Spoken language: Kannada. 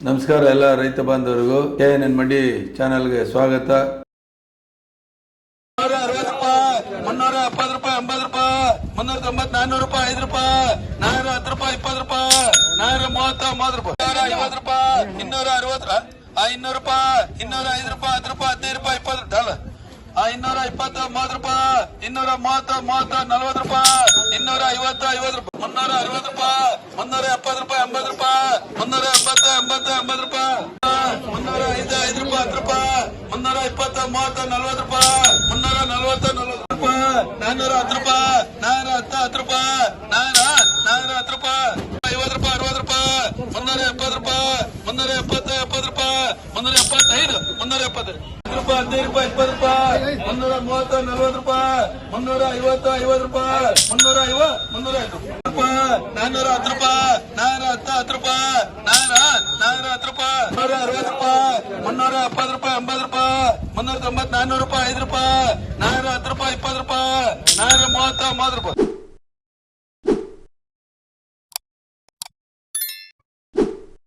ನಮಸ್ಕಾರ ಎಲ್ಲ ರೈತ ಬಾಂಧವರಿಗೂ KNN ಮಂಡಿ ಚಾನೆಲ್ಗೆ ಸ್ವಾಗತ. 260 ರೂಪಾಯಿ, 370 ರೂಪಾಯಿ, 80 ರೂಪಾಯಿ, 390, 400 ರೂಪಾಯಿ, 5 ರೂಪಾಯಿ, 410 ರೂಪಾಯಿ, 20 ರೂಪಾಯಿ, 430, 30 ರೂಪಾಯಿ, 250 ರೂಪಾಯಿ, 260, 200 ರೂಪಾಯಿ, 205 ರೂಪಾಯಿ, 10 ರೂಪಾಯಿ, 15 ರೂಪಾಯಿ, 20 ಡಾಲರ್, 220, 30 ರೂಪಾಯಿ, 230, 30, 40 ರೂಪಾಯಿ, 250, 50 ರೂಪಾಯಿ, 360 ರೂಪಾಯಿ, 370 ರೂಪಾಯಿ, 80 ರೂಪಾಯಿ, 370, 80, 80 ರೂಪಾಯಿ, 305, 5 ರೂಪಾಯಿ, 10 ರೂಪಾಯಿ, 320, 30, 40 ರೂಪಾಯಿ, 340, 40 ರೂಪಾಯಿ, 410 ರೂಪಾಯಿ, 410, 10 ರೂಪಾಯಿ, 410 ರೂಪಾಯಿ, 50 ರೂಪಾಯಿ, 60 ರೂಪಾಯಿ, 370 ರೂಪಾಯಿ, 370, 70 ರೂಪಾಯಿ, 375, 370 ರೂಪಾಯಿ, 15 ರೂಪಾಯಿ, 20 ರೂಪಾಯಿ, 330, 40 ರೂಪಾಯಿ, 350, 50 ರೂಪಾಯಿ, 350, 350 ರೂಪಾಯಿ, 410 ರೂಪಾಯಿ, 410, 10 ರೂಪಾಯಿ, 410 ರೂಪಾಯಿ, 160 ರೂಪಾಯಿ, 370 ರೂಪಾಯಿ, 80 ರೂಪಾಯಿ, 390, 400 ರೂಪಾಯಿ, 5 ರೂಪಾಯಿ, 410 ರೂಪಾಯಿ, 20 ರೂಪಾಯಿ, 430, 30 ರೂಪಾಯಿ.